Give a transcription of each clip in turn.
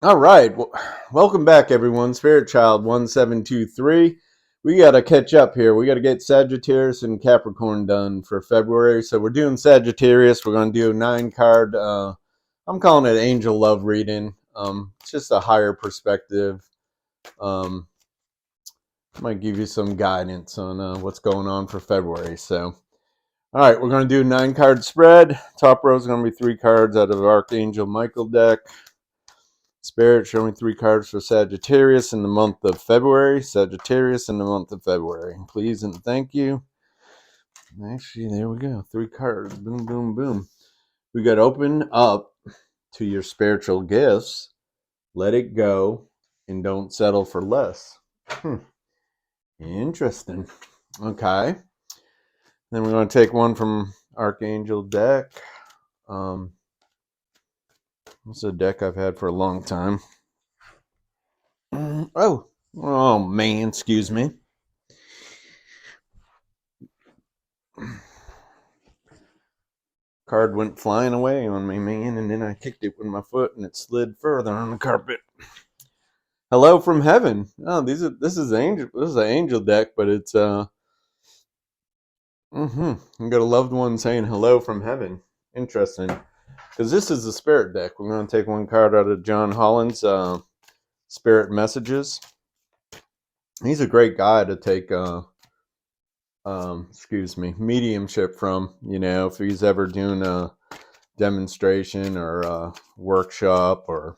All right. Well, welcome back, everyone. Spirit Child 1723. We got to catch up here. We got to get Sagittarius and Capricorn done for February. So we're doing Sagittarius. We're going to do a 9 card. I'm calling it angel love reading. It's just a higher perspective. Um, might give you some guidance on what's going on for February. So, all right, we're going to do a 9 card spread. Top row is going to be 3 cards out of Archangel Michael deck. Spirit showing 3 cards for Sagittarius in the month of February. Sagittarius in the month of February. Please and thank you. Actually, there we go. 3 cards. Boom, boom, boom. We got open up to your spiritual gifts. Let it go and don't settle for less. Interesting. Okay. Then we're going to take one from Archangel deck. It's a deck I've had for a long time. Oh man, excuse me. Card went flying away on me, man, and then I kicked it with my foot and it slid further on the carpet. Hello from heaven. Oh, this is an angel deck, but it's you got a loved one saying hello from heaven. Interesting. Because this is the spirit deck. We're going to take one card out of John Holland's Spirit Messages. He's a great guy to take mediumship from. If he's ever doing a demonstration or a workshop, or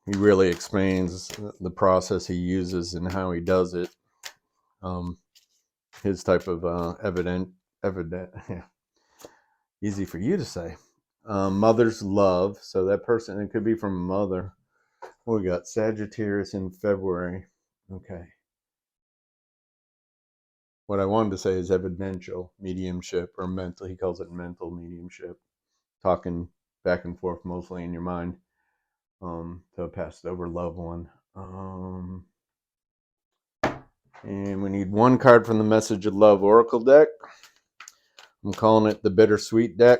he really explains the process he uses and how he does it. His type of evident, yeah, easy for you to say. Mother's love. So that person, it could be from a mother. We got Sagittarius in February. Okay. What I wanted to say is evidential mediumship, or mental. He calls it mental mediumship. Talking back and forth mostly in your mind to a passed over loved one. And we need one card from the Message of Love Oracle deck. I'm calling it the Bittersweet deck.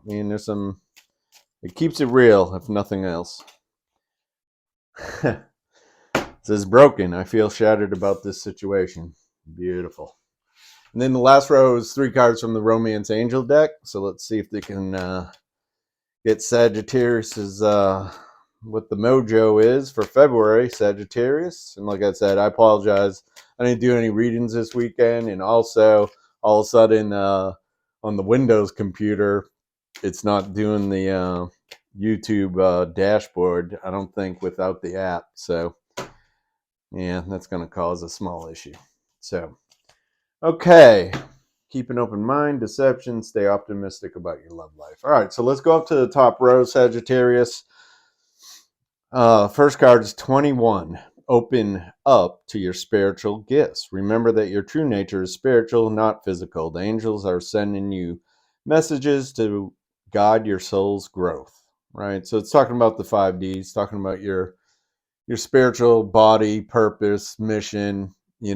And it keeps it real, if nothing else. It says, broken. I feel shattered about this situation. Beautiful. And then the last row is 3 cards from the Romance Angel deck. So let's see if they can get Sagittarius's what the mojo is for February. Sagittarius. And like I said, I apologize. I didn't do any readings this weekend. And also, all of a sudden, on the Windows computer, it's not doing the YouTube dashboard, I don't think, without the app. So, yeah, that's going to cause a small issue. So, okay. Keep an open mind, deception, stay optimistic about your love life. All right, so let's go up to the top row, Sagittarius. First card is 21. Open up to your spiritual gifts. Remember that your true nature is spiritual, not physical. The angels are sending you messages to guide your soul's growth, right? So it's talking about the 5Ds, talking about your spiritual body, purpose, mission. We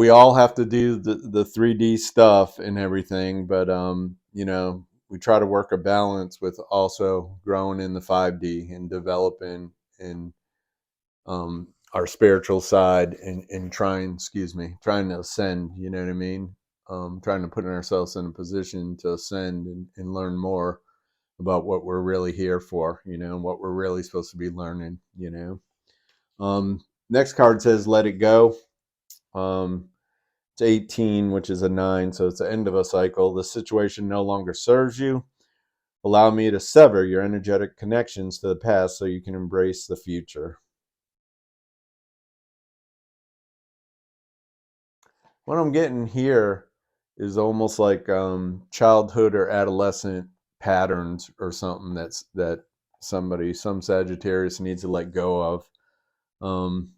all have to do the 3D stuff and everything, but we try to work a balance with also growing in the 5D and developing in our spiritual side and trying to ascend, you know what I mean? Trying to put ourselves in a position to ascend and learn more about what we're really here for, and what we're really supposed to be learning, Next card says, let it go. It's 18, which is a 9, so it's the end of a cycle. The situation no longer serves you. Allow me to sever your energetic connections to the past so you can embrace the future. What I'm getting here is almost like childhood or adolescent patterns or something that some Sagittarius needs to let go of.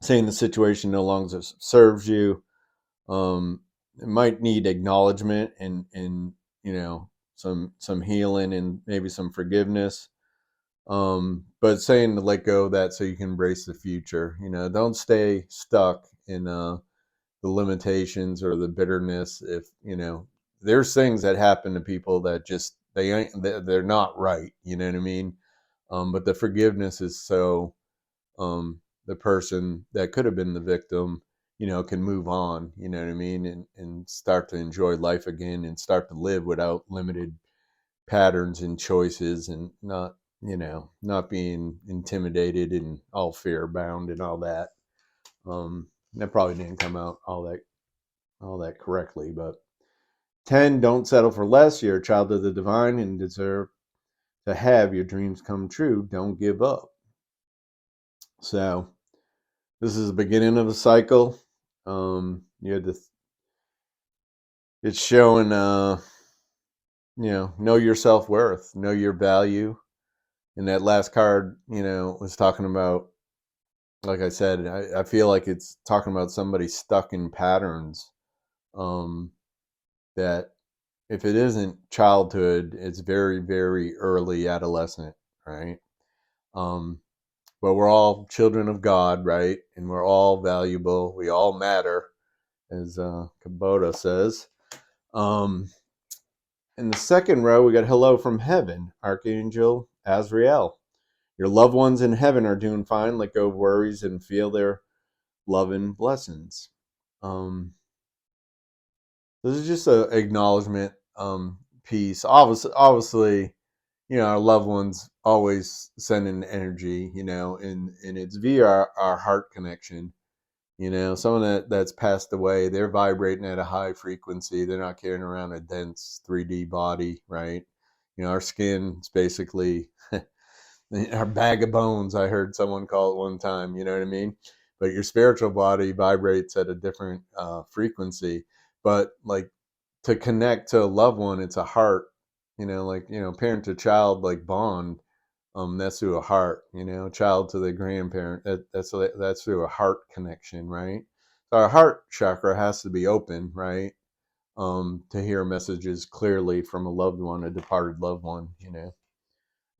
Saying the situation no longer serves you. It might need acknowledgement and some healing and maybe some forgiveness. But saying to let go of that so you can embrace the future. Don't stay stuck in the limitations or the bitterness. If there's things that happen to people that just they're not right. You know what I mean? But the forgiveness is so the person that could have been the victim, can move on. You know what I mean? And start to enjoy life again and start to live without limited patterns and choices, and not being intimidated and all fear bound and all that. That probably didn't come out all that correctly, but 10, don't settle for less. You're a child of the divine and deserve to have your dreams come true. Don't give up. So this is the beginning of a cycle. You had to. It's showing, know your self worth, know your value. And that last card, was talking about. Like I said, I feel like it's talking about somebody stuck in patterns. That if it isn't childhood, it's very, very early adolescent, right? But we're all children of God, right? And we're all valuable. We all matter, as Kubota says. In the second row, we got Hello from Heaven, Archangel Azrael. Your loved ones in heaven are doing fine. Let go of worries and feel their love and blessings. This is just an acknowledgement piece. Obviously, our loved ones always send an energy, and it's via our heart connection. Someone that's passed away, they're vibrating at a high frequency. They're not carrying around a dense 3D body, right? Our skin is basically our bag of bones. I heard someone call it one time, you know what I mean? But your spiritual body vibrates at a different frequency. But like, to connect to a loved one, it's a heart, parent to child, like bond. That's through a heart, child to the grandparent. That's through a heart connection, right? So our heart chakra has to be open, right? To hear messages clearly from a loved one, a departed loved one,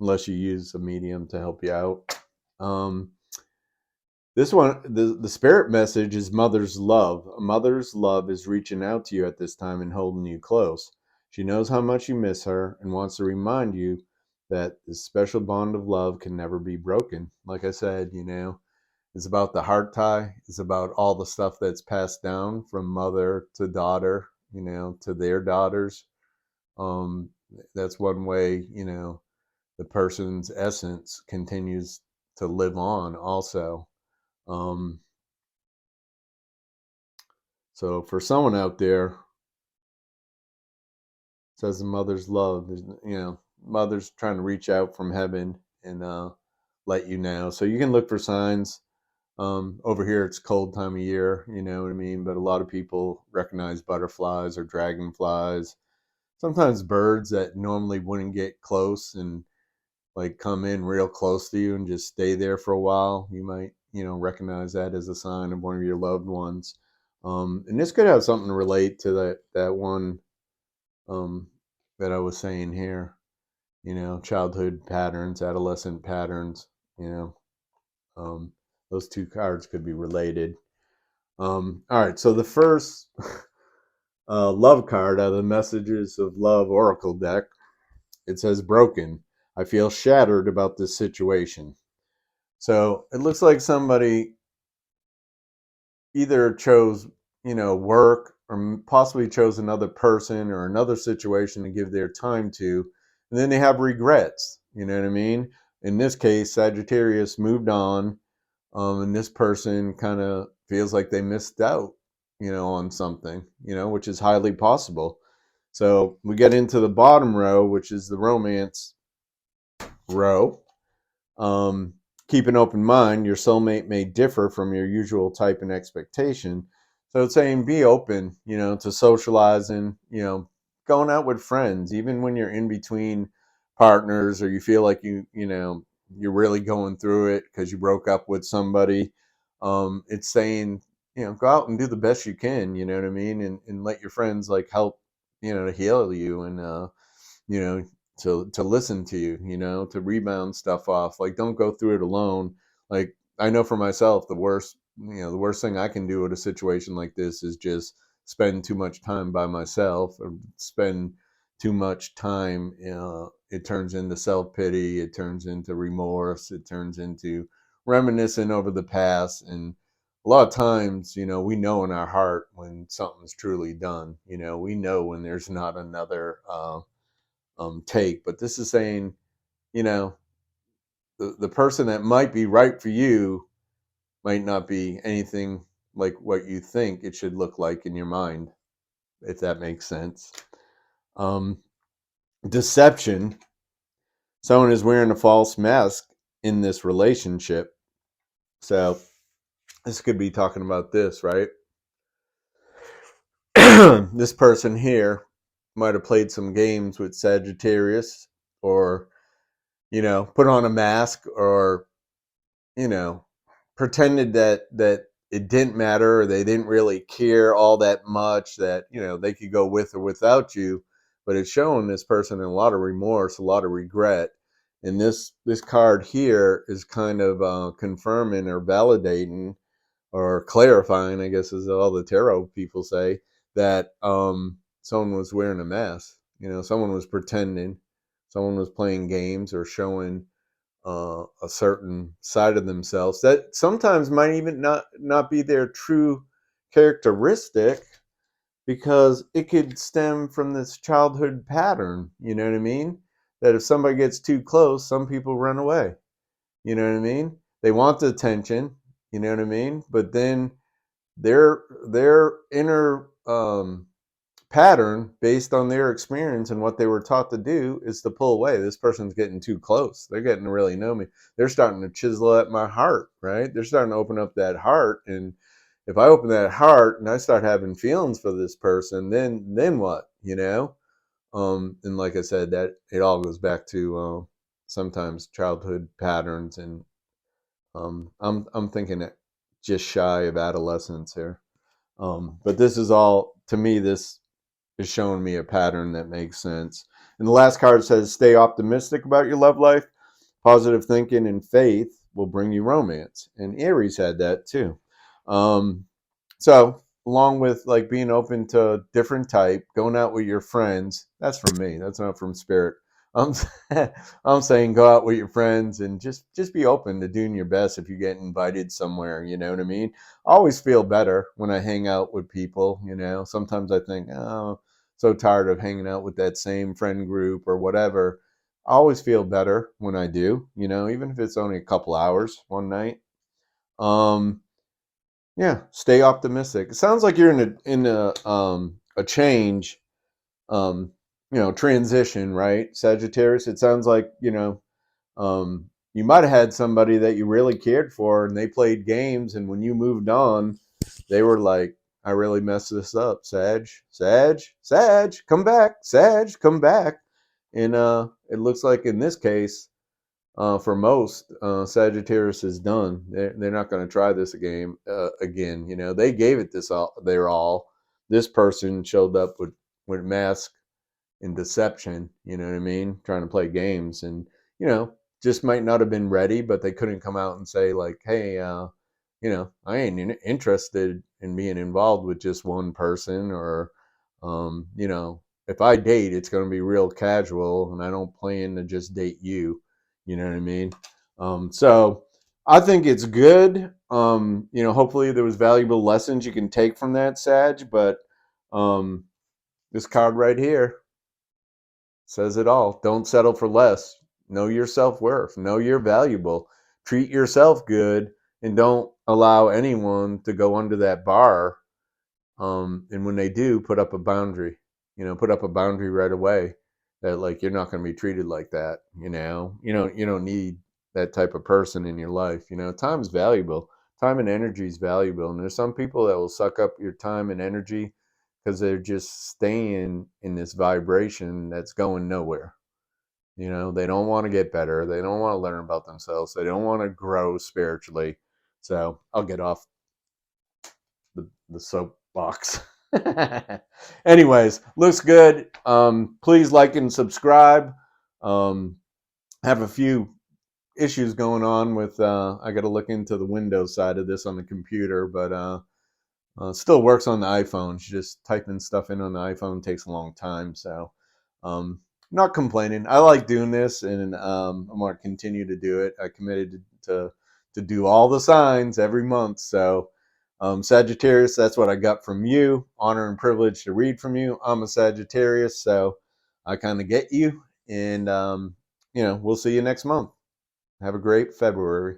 unless you use a medium to help you out. This one, the spirit message is mother's love. A mother's love is reaching out to you at this time and holding you close. She knows how much you miss her and wants to remind you that this special bond of love can never be broken. Like I said, it's about the heart tie. It's about all the stuff that's passed down from mother to daughter, to their daughters. That's one way, the person's essence continues to live on also. So for someone out there, says the mother's love, mother's trying to reach out from heaven and let you know. So you can look for signs. Over here, it's cold time of year, you know what I mean? But a lot of people recognize butterflies or dragonflies. Sometimes birds that normally wouldn't get close and like come in real close to you and just stay there for a while. You might, recognize that as a sign of one of your loved ones. And this could have something to relate to that one that I was saying here. Childhood patterns, adolescent patterns. Those two cards could be related. All right, so the first love card out of the Messages of Love Oracle deck, it says broken. I feel shattered about this situation. So it looks like somebody either chose, work, or possibly chose another person or another situation to give their time to, and then they have regrets. You know what I mean? In this case, Sagittarius moved on, and this person kind of feels like they missed out, on something, which is highly possible. So we get into the bottom row, which is the romance row. Keep an open mind. Your soulmate may differ from your usual type and expectation. So it's saying be open, to socializing, going out with friends, even when you're in between partners or you feel like you're really going through it because you broke up with somebody. It's saying, go out and do the best you can, you know what I mean? And let your friends like help, to heal you and, you know, to listen to you, to rebound stuff off. Like, don't go through it alone. Like, I know for myself, the worst thing I can do in a situation like this is just spend too much time by myself or spend too much time, it turns into self-pity, it turns into remorse, it turns into reminiscing over the past. And a lot of times, we know in our heart when something's truly done. We know when there's not another take. But this is saying, you know, the person that might be right for you might not be anything like what you think it should look like in your mind, if that makes sense. Deception. Someone is wearing a false mask in this relationship. So this could be talking about this, right? This person here might have played some games with Sagittarius, or, put on a mask, or, pretended that it didn't matter, or they didn't really care all that much, that, they could go with or without you. But it's showing this person a lot of remorse, a lot of regret. And this card here is kind of confirming or validating or clarifying, I guess, as all the tarot people say, that someone was wearing a mask. Someone was pretending, someone was playing games or showing a certain side of themselves that sometimes might even not be their true characteristic, because it could stem from this childhood pattern. You know what I mean? That if somebody gets too close, some people run away. You know what I mean? They want the attention. You know what I mean? But then their inner pattern, based on their experience and what they were taught to do, is to pull away. This person's getting too close. They're getting to really know me. They're starting to chisel at my heart, right? They're starting to open up that heart. And if I open that heart and I start having feelings for this person, then what? And like I said, that it all goes back to sometimes childhood patterns. And I'm thinking it just shy of adolescence here. But this is all, to me, this is showing me a pattern that makes sense. And the last card says, stay optimistic about your love life. Positive thinking and faith will bring you romance. And Aries had that too. So along with like being open to different type, going out with your friends, that's from me. That's not from spirit. I'm I'm saying go out with your friends and just be open to doing your best if you get invited somewhere. You know what I mean? I always feel better when I hang out with people. Sometimes I think, oh, so tired of hanging out with that same friend group or whatever. I always feel better when I do. Even if it's only a couple hours one night. Yeah, stay optimistic. It sounds like you're in a change, transition, right, Sagittarius? It sounds like, you might have had somebody that you really cared for and they played games, and when you moved on, they were like, I really messed this up, Sag, come back, Sag, come back. And it looks like in this case, for most, Sagittarius is done. They're not going to try this again. They gave it their all. This person showed up with mask and deception. You know what I mean? Trying to play games, and just might not have been ready, but they couldn't come out and say like, hey, I ain't interested in being involved with just one person, or if I date, it's going to be real casual, and I don't plan to just date you. You know what I mean? So I think it's good. Hopefully there was valuable lessons you can take from that, Sag. But this card right here says it all. Don't settle for less. Know your self-worth. Know you're valuable. Treat yourself good, and don't allow anyone to go under that bar. And when they do, put up a boundary. Put up a boundary right away, that like you're not going to be treated like that. You don't need that type of person in your life. Time is valuable. Time and energy is valuable, and there's some people that will suck up your time and energy because they're just staying in this vibration that's going nowhere. They don't want to get better. They don't want to learn about themselves. They don't want to grow spiritually. So I'll get off the soapbox. Anyways, looks good. Please like and subscribe. Have a few issues going on with, I got to look into the Windows side of this on the computer, but still works on the iPhone. Just typing stuff in on the iPhone takes a long time. So Not complaining. I like doing this, and I'm going to continue to do it. I committed to do all the signs every month. So, Sagittarius, that's what I got from you. Honor and privilege to read from you. I'm a Sagittarius, so I kind of get you. And, we'll see you next month. Have a great February.